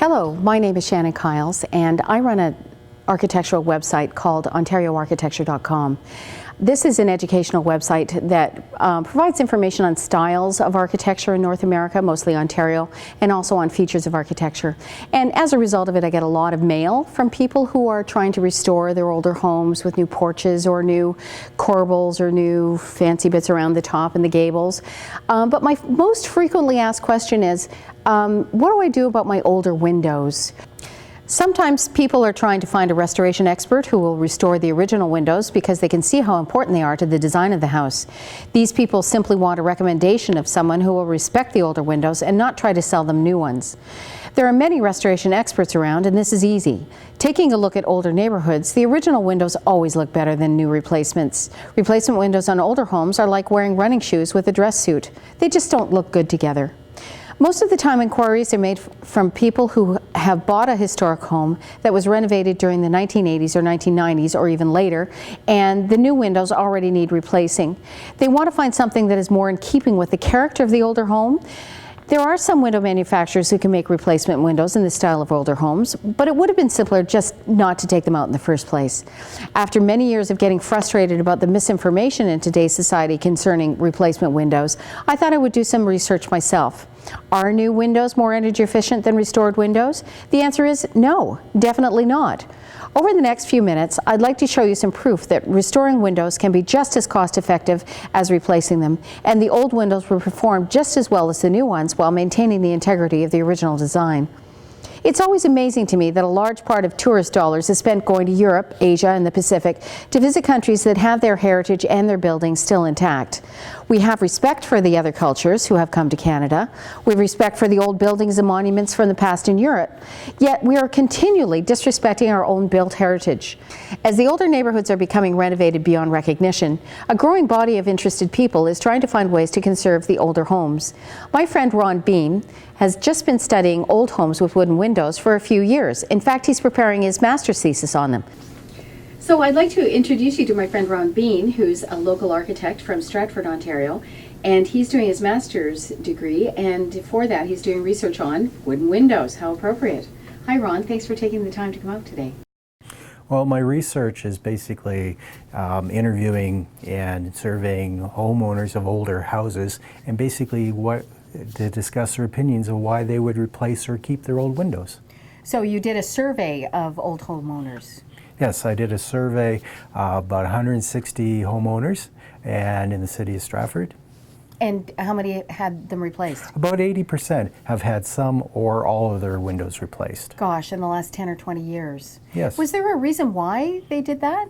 Hello, my name is Shannon Kiles, and I run an architectural website called OntarioArchitecture.com. This is an educational website that provides information on styles of architecture in North America, mostly Ontario, and also on features of architecture. And as a result of it, I get a lot of mail from people who are trying to restore their older homes with new porches or new corbels or new fancy bits around the top and the gables. But my most frequently asked question is, what do I do about my older windows? Sometimes people are trying to find a restoration expert who will restore the original windows because they can see how important they are to the design of the house. These people simply want a recommendation of someone who will respect the older windows and not try to sell them new ones. There are many restoration experts around, and this is easy. Taking a look at older neighborhoods, the original windows always look better than new replacements. Replacement windows on older homes are like wearing running shoes with a dress suit. They just don't look good together. Most of the time, inquiries are made from people who have bought a historic home that was renovated during the 1980s or 1990s or even later, and the new windows already need replacing. They want to find something that is more in keeping with the character of the older home. There are some window manufacturers who can make replacement windows in the style of older homes, but it would have been simpler just not to take them out in the first place. After many years of getting frustrated about the misinformation in today's society concerning replacement windows, I thought I would do some research myself. Are new windows more energy efficient than restored windows? The answer is no, definitely not. Over the next few minutes, I'd like to show you some proof that restoring windows can be just as cost effective as replacing them, and the old windows will perform just as well as the new ones while maintaining the integrity of the original design. It's always amazing to me that a large part of tourist dollars is spent going to Europe, Asia, and the Pacific to visit countries that have their heritage and their buildings still intact. We have respect for the other cultures who have come to Canada. We have respect for the old buildings and monuments from the past in Europe. Yet we are continually disrespecting our own built heritage. As the older neighborhoods are becoming renovated beyond recognition, a growing body of interested people is trying to find ways to conserve the older homes. My friend Ron Bean has just been studying old homes with wooden windows for a few years. In fact, he's preparing his master's thesis on them. So I'd like to introduce you to my friend Ron Bean, who's a local architect from Stratford, Ontario, and he's doing his master's degree, and for that he's doing research on wooden windows. How appropriate. Hi Ron, thanks for taking the time to come out today. Well, my research is basically interviewing and surveying homeowners of older houses, and basically to discuss their opinions of why they would replace or keep their old windows. So you did a survey of old homeowners? Yes, I did a survey about 160 homeowners and in the city of Stratford. And how many had them replaced? About 80% have had some or all of their windows replaced. Gosh, in the last 10 or 20 years. Yes. Was there a reason why they did that?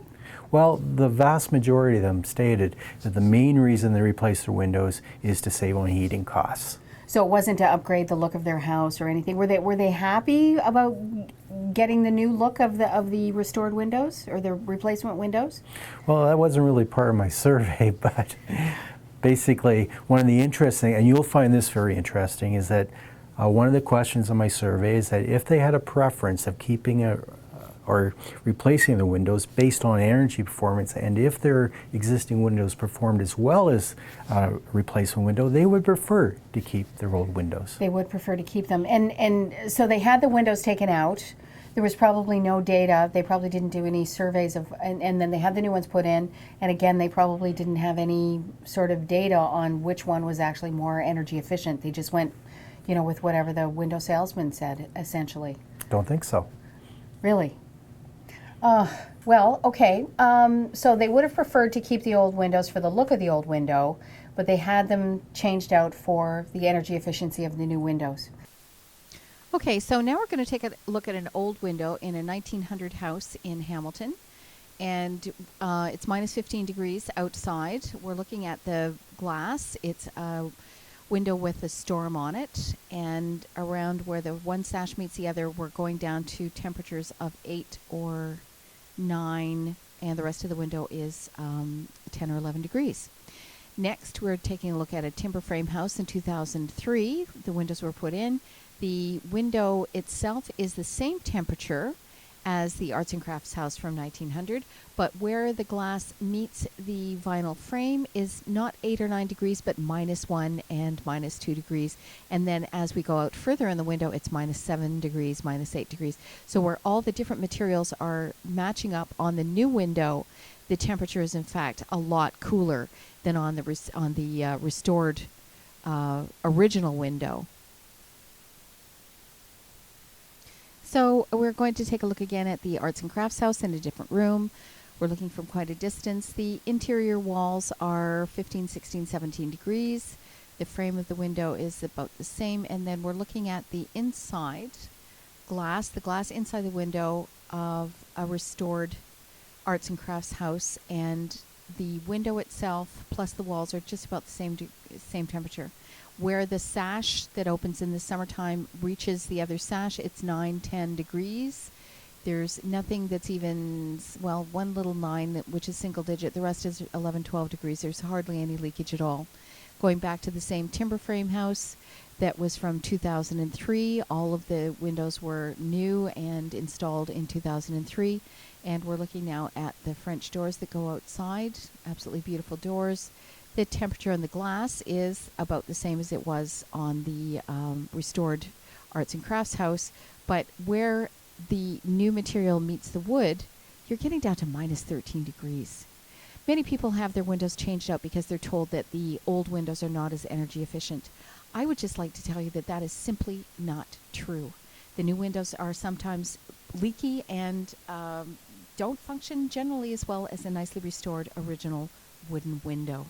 Well, the vast majority of them stated that the main reason they replaced their windows is to save on heating costs. So it wasn't to upgrade the look of their house or anything. Were they happy about getting the new look of the restored windows or the replacement windows? Well, that wasn't really part of my survey, but basically one of the interesting, and you'll find this very interesting, is that one of the questions on my survey is that if they had a preference of keeping or replacing the windows based on energy performance, and if their existing windows performed as well as a replacement window, they would prefer to keep their old windows. They would prefer to keep them. And so they had the windows taken out. There was probably no data. They probably didn't do any surveys of, and then they had the new ones put in. And again, they probably didn't have any sort of data on which one was actually more energy efficient. They just went, with whatever the window salesman said, essentially. Don't think so. Really? Well, okay. So they would have preferred to keep the old windows for the look of the old window, but they had them changed out for the energy efficiency of the new windows. Okay, so now we're going to take a look at an old window in a 1900 house in Hamilton, and it's minus 15 degrees outside. We're looking at the glass. It's a window with a storm on it, and around where the one sash meets the other, we're going down to temperatures of 8 or 9, and the rest of the window is 10 or 11 degrees. Next, we're taking a look at a timber frame house in 2003. The windows were put in. The window itself is the same temperature as the Arts and Crafts house from 1900, but where the glass meets the vinyl frame is not 8 or 9 degrees, but -1 and -2 degrees. And then as we go out further in the window, it's -7 degrees, -8 degrees. So where all the different materials are matching up on the new window, the temperature is in fact a lot cooler than on the restored original window. So we're going to take a look again at the Arts and Crafts house in a different room. We're looking from quite a distance. The interior walls are 15, 16, 17 degrees. The frame of the window is about the same. And then we're looking at the inside glass, the glass inside the window of a restored Arts and Crafts house. And the window itself plus the walls are just about the same temperature. Where the sash that opens in the summertime reaches the other sash, it's 9, 10 degrees. There's nothing that's even, well, one little 9, which is single digit. The rest is 11, 12 degrees. There's hardly any leakage at all. Going back to the same timber frame house that was from 2003. All of the windows were new and installed in 2003. And we're looking now at the French doors that go outside. Absolutely beautiful doors. The temperature on the glass is about the same as it was on the restored Arts and Crafts house, but where the new material meets the wood, you're getting down to -13 degrees. Many people have their windows changed out because they're told that the old windows are not as energy efficient. I would just like to tell you that that is simply not true. The new windows are sometimes leaky and don't function generally as well as a nicely restored original wooden window.